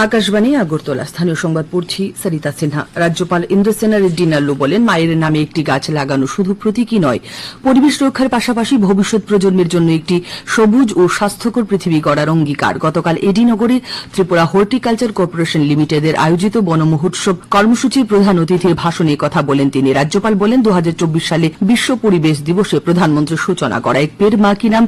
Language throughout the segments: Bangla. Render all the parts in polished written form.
আকাশবাণী আগরতলা। স্থানীয় সংবাদ পড়ছি সরিতা সিনহা। রাজ্যপাল ইন্দ্রসেনা রেড্ডি নাল্লু বলেন, মায়ের নামে একটি গাছ লাগানো শুধু প্রতীকী নয়, পরিবেশ রক্ষার পাশাপাশি ভবিষ্যৎ প্রজন্মের জন্য একটি সবুজ ও স্বাস্থ্যকর পৃথিবী গড়ার অঙ্গীকার। গতকাল এডিনগরে ত্রিপুরা হর্টিকালচার কর্পোরেশন লিমিটেডের আয়োজিত বন মহোৎসব কর্মসূচির প্রধান অতিথির ভাষণে কথা বলেন তিনি। রাজ্যপাল বলেন, 2024 সালে বিশ্ব পরিবেশ দিবসে প্রধানমন্ত্রীর সূচনা করা এক পেড় মা কি নাম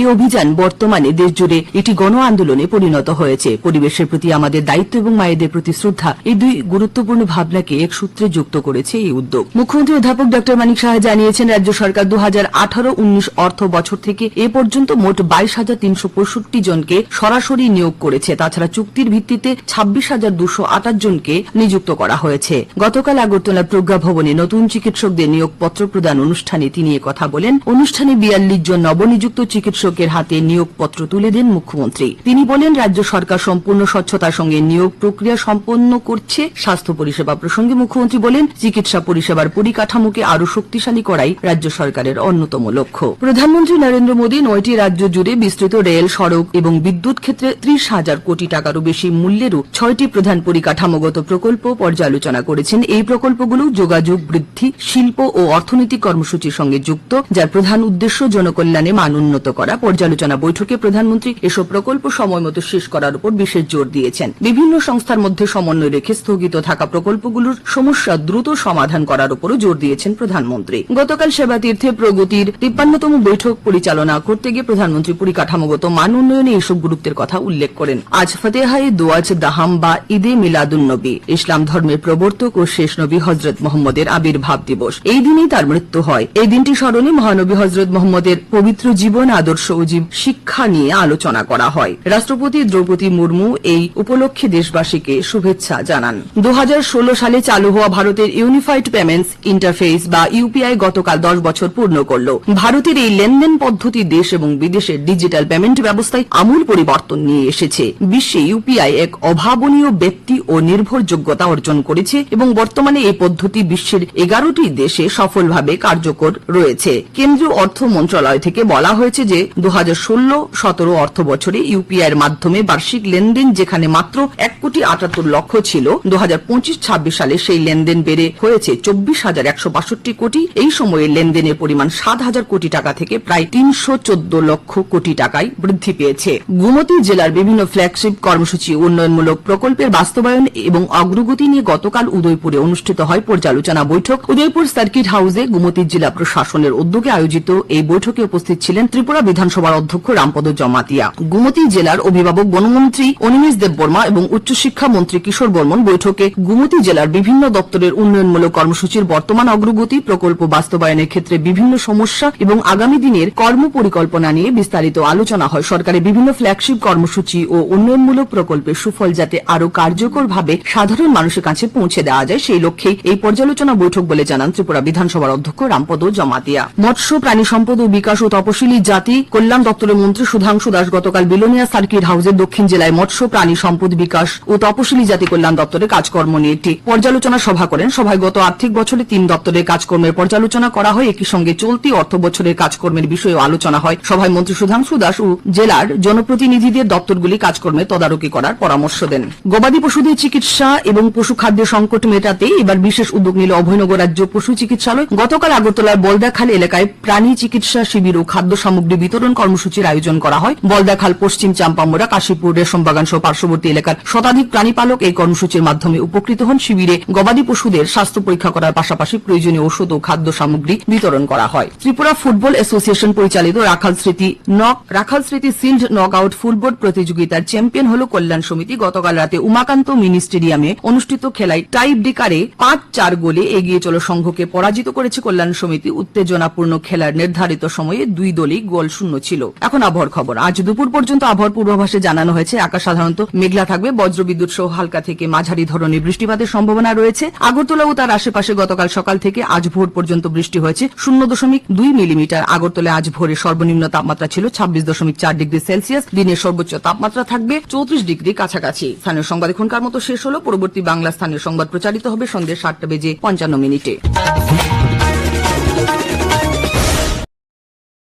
এই অভিযান বর্তমানে দেশজুড়ে একটি গণ আন্দোলনে পরিণত হয়েছে। পরিবেশের প্রতি আমাদের দায়িত্ব এবং মায়েদের প্রতি শ্রদ্ধা, এই দুই গুরুত্বপূর্ণ ভাবনাকে এক সূত্রে যুক্ত করেছে এই উদ্যোগ। মুখ্যমন্ত্রী অধ্যাপক ড মানিক সাহা জানিয়েছেন, রাজ্য সরকার 2018-19 অর্থ বছর থেকে এ পর্যন্ত মোট 22,365 জনকে সরাসরি নিয়োগ করেছে। তাছাড়া চুক্তির ভিত্তিতে 26,228 জনকে নিযুক্ত করা হয়েছে। গতকাল আগরতলা প্রজ্ঞা ভবনে নতুন চিকিৎসকদের নিয়োগপত্র প্রদান অনুষ্ঠানে তিনি কথা বলেন। অনুষ্ঠানে 42 জন নবনিযুক্ত চিকিৎসকের হাতে নিয়োগপত্র তুলে দেন মুখ্যমন্ত্রী। তিনি বলেন, রাজ্য সরকার সম্পূর্ণ স্বচ্ছতার সঙ্গে নিয়োগ প্রক্রিয়া সম্পন্ন করছে। স্বাস্থ্য পরিষেবা প্রসঙ্গে মুখ্যমন্ত্রী বলেন, চিকিৎসা পরিষেবার পরিকাঠামোকে আরও শক্তিশালী করাই রাজ্য সরকারের অন্যতম লক্ষ্য। প্রধানমন্ত্রী নরেন্দ্র মোদী 9টি রাজ্য জুড়ে বিস্তৃত রেল, সড়ক এবং বিদ্যুৎ ক্ষেত্রে 30,000 কোটি টাকারও বেশি মূল্যেরও 6টি প্রধান পরিকাঠামোগত প্রকল্প পর্যালোচনা করেছেন। এই প্রকল্পগুলো যোগাযোগ বৃদ্ধি, শিল্প ও অর্থনৈতিক কর্মসূচির সঙ্গে যুক্ত, যার প্রধান উদ্দেশ্য জনকল্যাণে মান উন্নত করা। পর্যালোচনা বৈঠকে প্রধানমন্ত্রী এসব প্রকল্প সময়মতো শেষ করার উপর বিশেষ জোর দিয়েছেন। বিভিন্ন সংস্থার মধ্যে সমন্বয় রেখে স্থগিত থাকা প্রকল্পগুলোর সমস্যা দ্রুত সমাধান করার উপরও জোর দিয়েছেন প্রধানমন্ত্রী। গতকাল সেবাতীর্থে প্রগতির 53তম বৈঠক পরিচালনা করতে গিয়ে প্রধানমন্ত্রী পরিকাঠামোগত মান উন্নয়নে এসব গুরুত্বের কথা উল্লেখ করেন। আজ ফতেহায়ে দোয়াজ দাহাম বা ঈদে মিলাদুন্নবী, ইসলাম ধর্মের প্রবর্তক ও শেষ নবী হযরত মুহাম্মদের আবির্ভাব দিবস। এই দিনেই তার মৃত্যু হয়। এই দিনটি স্মরণে মহানবী হযরত মুহাম্মদের পবিত্র জীবন, আদর্শ ও শিক্ষা নিয়ে আলোচনা করা হয়। রাষ্ট্রপতি দ্রৌপদী মুর্মু এই উপলক্ষে দেশবাসীকে শুভেচ্ছা জানান। 2016 সালে চালু হওয়া ভারতের ইউনিফাইড পেমেন্টস ইন্টারফেস বা ইউপিআই গতকাল 10 বছর পূর্ণ করল। ভারতের এই লেনদেন পদ্ধতি দেশ এবং বিদেশের ডিজিটাল পেমেন্ট ব্যবস্থায় আমূল পরিবর্তন নিয়ে এসেছে। বিশ্বে ইউপিআই এক অভাবনীয় ব্যক্তি ও নির্ভরযোগ্যতা অর্জন করেছে এবং বর্তমানে এই পদ্ধতি বিশ্বের 11টি দেশে সফলভাবে কার্যকর রয়েছে। কেন্দ্রীয় অর্থ মন্ত্রণালয় থেকে বলা হয়েছে যে 2016-17 অর্থ বছরে ইউপিআই এর মাধ্যমে বার্ষিক লেনদেন যেখানে মাত্র 1,78,00,000 ছিল, 2025-26 সালে সেই লেনদেন বেড়ে হয়েছে 24,162 কোটি। এই সময়ে লেনদেনের পরিমাণ 7,000 কোটি টাকা থেকে প্রায় 314 লক্ষ কোটি টাকায় বৃদ্ধি পেয়েছে। গোমতী জেলার বিভিন্ন ফ্ল্যাগশিপ কর্মসূচি, উন্নয়নমূলক প্রকল্পের বাস্তবায়ন এবং অগ্রগতি নিয়ে গতকাল উদয়পুরে অনুষ্ঠিত হয় পর্যালোচনা বৈঠক। উদয়পুর সার্কিট হাউসে গোমতী জেলা প্রশাসনের উদ্যোগে আয়োজিত এই বৈঠকে উপস্থিত ছিলেন ত্রিপুরা বিধানসভার অধ্যক্ষ রামপদ জমাতিয়া, গোমতী জেলার অভিভাবক বনমন্ত্রী অনিমেষ দেববর্মা এবং উচ্চশিক্ষা মন্ত্রী কিশোর বর্মন। বৈঠকে গোমতী জেলার বিভিন্ন দপ্তরের উন্নয়নমূলক কর্মসূচির বর্তমান অগ্রগতি, প্রকল্প বাস্তবায়নের ক্ষেত্রে বিভিন্ন সমস্যা এবং আগামী দিনের কর্মপরিকল্পনা নিয়ে বিস্তারিত আলোচনা হয়। সরকারের বিভিন্ন ফ্ল্যাগশিপ কর্মসূচি ও উন্নয়নমূলক প্রকল্পের সুফল যাতে আরও কার্যকরভাবে সাধারণ মানুষের কাছে পৌঁছে দেওয়া যায়, সেই লক্ষ্যেই এই পর্যালোচনা বৈঠক বলে জানান ত্রিপুরা বিধানসভার অধ্যক্ষ রামপদ জমাতিয়া। মৎস্য, প্রাণী সম্পদ ও বিকাশ ও তপশিলি জাতি কল্যাণ দপ্তরের মন্ত্রী সুধাংশু দাস গতকাল বিলোনিয়া সার্কিট হাউসের দক্ষিণ জেলায় মৎস্য, প্রাণী সম্পদ, বিকাশ ও তপশিলি জাতি কল্যাণ দপ্তরের কাজকর্ম নিয়ে একটি পর্যালোচনা সভা করেন। সভায় গত আর্থিক বছরে 3 দপ্তরের কাজকর্মের পর্যালোচনা করা হয়। একই সঙ্গে চলতি অর্থ বছরের কাজকর্মের বিষয়েও আলোচনা হয়। সভায় মন্ত্রী সুধাংশু দাস ও জেলার জনপ্রতিনিধিদের দপ্তরগুলি কাজকর্মে তদারকি করার পরামর্শ দেন। গবাদি পশুদের চিকিৎসা এবং পশু খাদ্যের সংকট মেটাতে এবার বিশেষ উদ্যোগ নিল অভয়নগর রাজ্য পশু চিকিৎসালয়। গতকাল আগরতলার বলদাখাল এলাকায় প্রাণী চিকিৎসা শিবির ও খাদ্য সামগ্রী বিতরণ কর্মসূচির আয়োজন করা হয়। বলদাখাল, পশ্চিম চাম্পামুড়া, কাশীপুর, রেশমবাগান সহ পার্শ্ববর্তী এলাকার শতাধিক প্রাণীপালক এই কর্মসূচির মাধ্যমে উপকৃত হন। শিবিরে গবাদি পশুদের স্বাস্থ্য পরীক্ষা করার পাশাপাশি প্রয়োজনীয় ওষুধ ও খাদ্য সামগ্রী বিতরণ করা হয়। ত্রিপুরা ফুটবল অ্যাসোসিয়েশন পরিচালিত রাখাল স্মৃতি সিল্ড নক আউট ফুটবল প্রতিযোগিতার চ্যাম্পিয়ন হল কল্যাণ সমিতি। গতকাল রাতে উমাকান্ত মিনি স্টেডিয়ামে অনুষ্ঠিত খেলায় টাই ব্রেকারে 5-4 গোলে এগিয়ে চলো সংঘকে পরাজিত করেছে কল্যাণ সমিতি। উত্তেজনাপূর্ণ খেলার নির্ধারিত সময়ে দুই দলই গোল শূন্য মেঘাচ্ছন্ন ছিল। এখন আবহাওয়ার খবর। আজ দুপুর পর্যন্ত আবহাওয়ার পূর্বাভাসে জানানো হয়েছে আকাশ সাধারণত মেঘলা থাকবে, বজ্রবিদ্যুৎ সহ হালকা থেকে মাঝারি ধরনের বৃষ্টিপাতের সম্ভাবনা রয়েছে। আগরতলা ও তার আশেপাশে গতকাল সকাল থেকে আজ ভোর পর্যন্ত বৃষ্টি হয়েছে 0.2 মিলিমিটার। আগরতলায় আজ ভোরে সর্বনিম্ন তাপমাত্রা ছিল 26.4 ডিগ্রি সেলসিয়াস। দিনের সর্বোচ্চ তাপমাত্রা থাকবে 34 ডিগ্রি কাছাকাছি। স্থানীয় সংবাদ এখনকার মতো শেষ হলো। পরবর্তী বাংলা স্থানীয় সংবাদ প্রচারিত হবে সন্ধ্যে 7:55 মিনিটে।